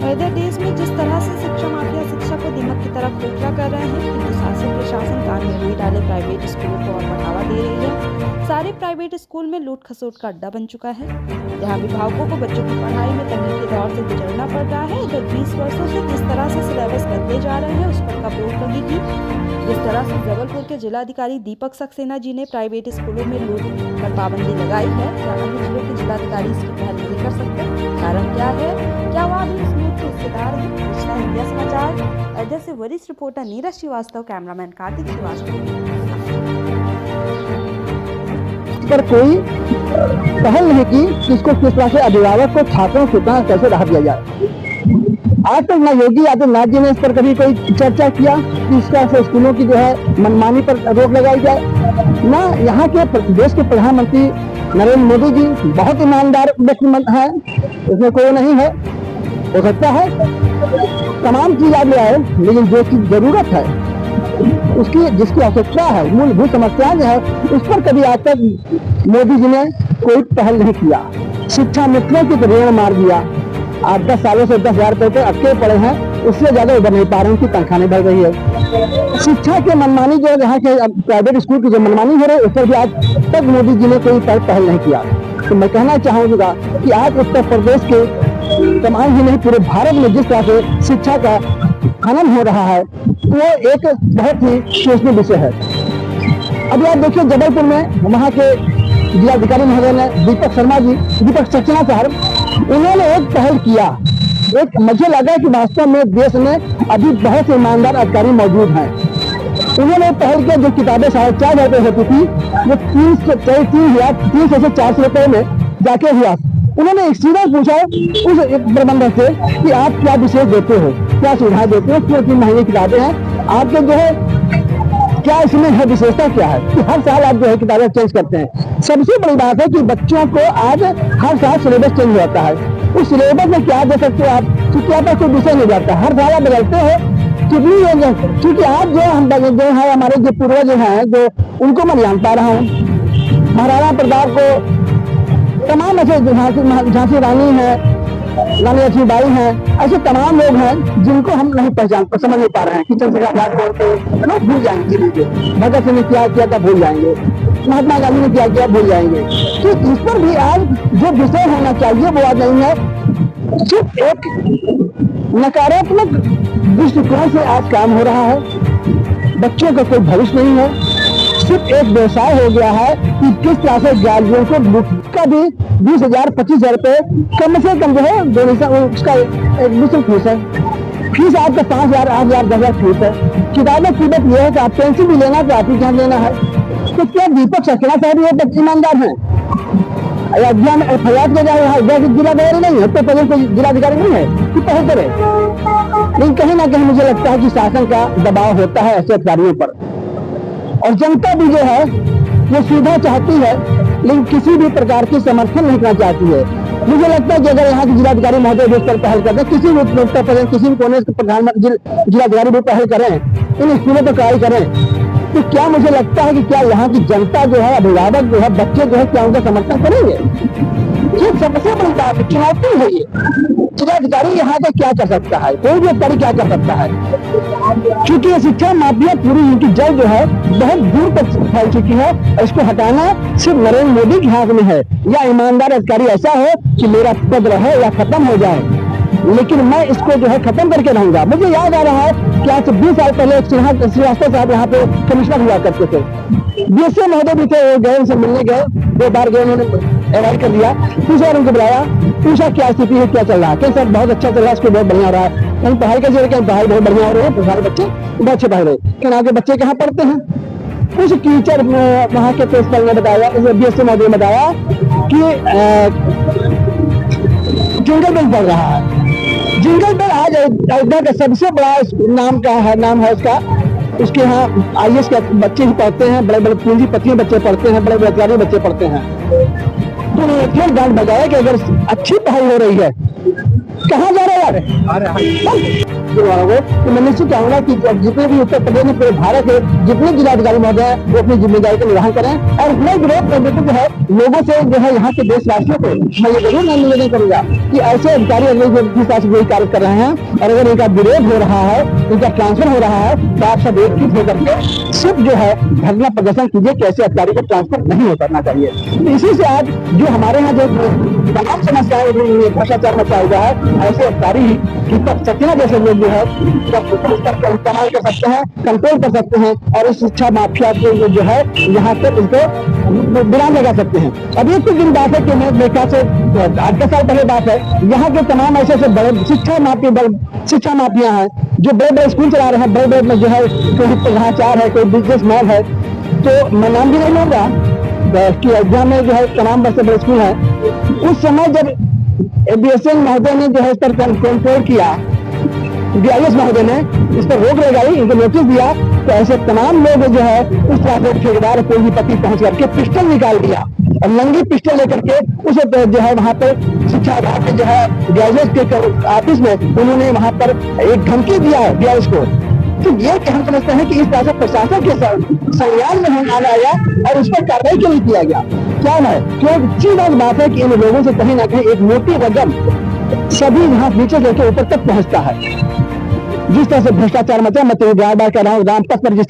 इधर देश में जिस तरह से शिक्षा माफिया शिक्षा को दीमक की तरफ खोखला कर रहे हैं, किंतु शासन प्रशासन कान में रुई डाले प्राइवेट स्कूलों को और बढ़ावा दे रही है। सारे प्राइवेट स्कूल में लूट खसोट का अड्डा बन चुका है, जहां अभिभावकों को बच्चों की पढ़ाई में तंगी के दौर से गुजरना पड़ रहा है। इधर 20 वर्षों से जिस तरह से सिलेबस बदले जा रहे हैं, उस पर कब रोक लगेगी? जिस तरह से जबलपुर के जिलाधिकारी दीपक सक्सेना जी ने प्राइवेट स्कूलों में लूट पर पाबंदी लगाई है, क्या अन्य जिलों के जिलाधिकारी इसकी पहल नहीं कर सकते? कारण क्या है? क्या वह भी इस लूट के हिस्सेदार है? पिछला इंडिया समाचार अयोध्या से वरिष्ठ रिपोर्टर नीरज श्रीवास्तव, कैमरामैन कार्तिक श्रीवास्तव। पर कोई पहल नहीं की कि इसको किस तरह से अभिभावक को छात्रों को कैसे राहत दिया जाए। आज तक न योगी आदित्यनाथ जी ने इस पर कभी कोई चर्चा किया कि इस तरह से स्कूलों की जो है मनमानी पर रोक लगाई जाए। न यहाँ के देश के प्रधानमंत्री नरेंद्र मोदी जी बहुत ईमानदार व्यक्ति है, इसमें कोई नहीं है। हो सकता है तमाम चीज आप ले आए, लेकिन जो चीज जरूरत है उसकी जिसकी आवश्यकता है, मूलभूत समस्याएं जो है उस पर कभी आज तक मोदी जी ने कोई पहल नहीं किया। शिक्षा मित्रों की तो ऋण मार दिया। 8-10 सालों से 10,000 रुपए तो अटके पड़े हैं, उससे ज्यादा उभर नहीं पा रहे, उनकी तनख्वाह नहीं बढ़ रही है। शिक्षा के मनमानी जो यहाँ के प्राइवेट स्कूल की जो मनमानी हो रही है, उस पर भी आज तक मोदी जी ने कोई पहल नहीं किया। तो मैं कहना चाहूंगा कि आज उत्तर प्रदेश के तमाम ही नहीं पूरे भारत में जिस तरह से शिक्षा का खनन हो रहा है, वो एक बहुत ही सोचनीय विषय है। अभी आप देखिए जबलपुर में वहाँ के जिलाधिकारी महोदय ने दीपक सक्सेना साहब, उन्होंने एक पहल किया। मुझे लगा कि वास्तव में देश में अभी बहुत से ईमानदार अधिकारी मौजूद हैं। उन्होंने पहल किया, जो किताबें 4,500 रुपये होती थी वो 300 से 400 रुपये में जाके हुआ। उन्होंने सीधा पूछा उस प्रबंधक से कि आप क्या विशेष देते हो, क्या सुविधाएं देते हो, क्यों 3 महंगी किताबें हैं आपके, जो है क्या इसमें है, विशेषता क्या है कि हर साल आप जो है किताबें चेंज करते हैं। सबसे बड़ी बात है कि बच्चों को आज हर साल सिलेबस चेंज होता है। उस सिलेबस में क्या दे सकते हो आप, क्योंकि आप कोई विषय नहीं जाता, हर साल आप बदलते हो कितनी, क्योंकि आज जो हम जो है हमारे जो पूर्वज हैं, जो उनको मैं जान पा रहा हूँ, महाराणा प्रताप को, तमाम ऐसे झांसी रानी है, रानी लक्ष्मीबाई हैं, ऐसे तमाम लोग हैं जिनको हम नहीं समझ नहीं पा रहे हैं कि चंद्रशेखर आजाद कौन थे, लोग भूल जाएंगे। भगत सिंह ने क्या किया था भूल जाएंगे, महात्मा गांधी ने क्या किया भूल जाएंगे। तो इस पर भी आज जो विषय होना चाहिए वो आज नहीं है। सिर्फ एक नकारात्मक दृष्टिकोण से आज काम हो रहा है, बच्चों का कोई भविष्य नहीं है। सिर्फ एक व्यवसाय हो गया है कि किस तरह से गार्जियन को का भी 20,000 25,000 रुपए कम से कम जो है डोनेशन, उसका एडमिशन फीस है। फीस आपका 5,000 8,000 10,000 फीस है। किताबें कीमत यह है कि आप पेंसिल भी लेना तो आप ही जहाँ लेना है। तो क्या दीपक सक्सेना साहब ये ईमानदार है? अयोध्या में फरियाद के जाए, अयोध्या के जिलाधिकारी नहीं है, उत्तर प्रदेश के जिलाधिकारी नहीं है कि पहल करे। लेकिन कहीं ना कहीं मुझे लगता है कि शासन का दबाव होता है ऐसे अधिकारियों पर, और जनता भी जो है वो सुविधा चाहती है, लेकिन किसी भी प्रकार की समर्थन नहीं करना चाहती है। मुझे लगता है कि अगर यहाँ के जिलाधिकारी महोदय इस पर पहल करते हैं, किसी भी उत्तर प्रदेश किसी भी कोने से प्रधानमंत्री जिलाधिकारी भी पहल करें, इन स्कूलों पर कार्य करें, तो क्या मुझे लगता है कि क्या यहाँ की जनता जो है, अभिभावक जो है, बच्चे जो है, क्या उनका समर्थन करेंगे? ये सबसे बड़ी बात चुनौती है। ये जिलाधिकारी यहाँ का क्या कर सकता है, कोई भी अधिकारी क्या कर सकता है, क्योंकि ये शिक्षा माफिया पूरी इनकी जड़ जो है बहुत दूर तक फैल चुकी है। इसको हटाना सिर्फ नरेंद्र मोदी के हाथ में है, या ईमानदार अधिकारी ऐसा हो कि मेरा पद रहे या खत्म हो जाए, लेकिन मैं इसको जो है खत्म करके रहूंगा। मुझे याद आ रहा है कि आज से 20 साल पहले श्रीवास्तव साहब यहाँ पे कमिश्नर हुआ करते थे, बीएसए महोदय भी थे, वो गए, उनसे मिलने गए, 2 बार गए, उन्होंने अवॉइड कर दिया। दूसरा उनको बुलाया, पूछा क्या स्थिति है, क्या चल रहा है? सर बहुत अच्छा चल रहा है, इसको बहुत बढ़िया हो रहा है। कहीं पढ़ाई कैसे हो रही है? पढ़ाई बहुत बढ़िया हो रही है, सारे बच्चे बहुत अच्छे पढ़ रहे हैं। लेकिन आगे बच्चे कहाँ पढ़ते हैं? कुछ टीचर वहाँ के प्रिंसिपल ने बताया, बीएसए महोदय ने बताया कि जिंगल बेल पढ़ रहा है। जिंगल बेल आज अयोध्या का सबसे बड़ा नाम है उसका। उसके यहाँ IAS के बच्चे ही पढ़ते हैं, बड़े बड़े पूंजीपति बच्चे पढ़ते हैं, बड़े बड़े अधिकारी बच्चे पढ़ते हैं। तो फिर डांट बजाया कि अगर अच्छी पढ़ाई हो रही है, कहाँ जा रहे यार? वालों को, तो मैं निश्चित चाहूंगा कि जितने भी उत्तर प्रदेश में पूरे भारत के जितने जिलाधिकारी महोदय हैं वो अपनी जिम्मेदारी का निर्वहन करें। और मैं विरोध करने को जो है लोगों से जो है यहाँ के देशवासियों को मैं ये जरूर निवेदन करूंगा कि ऐसे अधिकारी अगर जिस तरह से वही कार्य कर रहे हैं और अगर इनका विरोध हो रहा है, इनका ट्रांसफर हो रहा है, तो आप सब एकजुट होकर के सिर्फ जो है धरना प्रदर्शन कीजिए कि ऐसे अधिकारी को ट्रांसफर नहीं हो करना चाहिए। तो इसी से आज जो हमारे यहाँ जो तमाम समस्याएं भ्रष्टाचार मचा हुआ है, ऐसे अधिकारी दीपक सक्सेना जैसे लोग जो है इस्तेमाल कर सकते हैं, कंट्रोल कर सकते हैं और इस शिक्षा माफिया को जो है यहाँ पर इसको विराम लगा सकते हैं। अब ये कुछ दिन बात है कि मेरे ख्याल से 8-10 साल पहले बात है, यहाँ के तमाम ऐसे बड़े शिक्षा माफिया हैं जो बड़े बड़े स्कूल चला रहे हैं, बड़े बड़े में जो है कोई प्रधानाचार्य है, कोई बिजनेस मैन है, तो मैं नाम भी नहीं लूंगा कि अयोध्या में जो है तमाम बड़े बड़े स्कूल है। उस समय जब एबीएसएन महोदय ने जो है इस पर कंट्रोल किया, डीआईएस महोदय ने इस पर रोक लगाई, इनको नोटिस दिया, तो ऐसे तमाम लोग जो है उस तरह से ठेकेदार पूंजीपति पहुंच करके पिस्टल निकाल दिया और नंगी पिस्टल लेकर के उसे जो है वहां पर शिक्षा विभाग के जो है डीआईएस के ऑफिस में उन्होंने वहां पर एक धमकी दिया है डीआईएस को। तो ये कि हम समझते हैं कि इस तरह से प्रशासन के संज्ञान में हम आना आया और उस पर कार्रवाई क्यों नहीं किया गया, क्या है? क्यों सीधा बात है कि इन लोगों से कहीं ना कहीं एक मोटी रकम सभी यहाँ नीचे लेके ऊपर तक पहुंचता है। जिस तरह से भ्रष्टाचार मचा, मैं तो बार बार कह रहा हूँ रामपथ पर जिस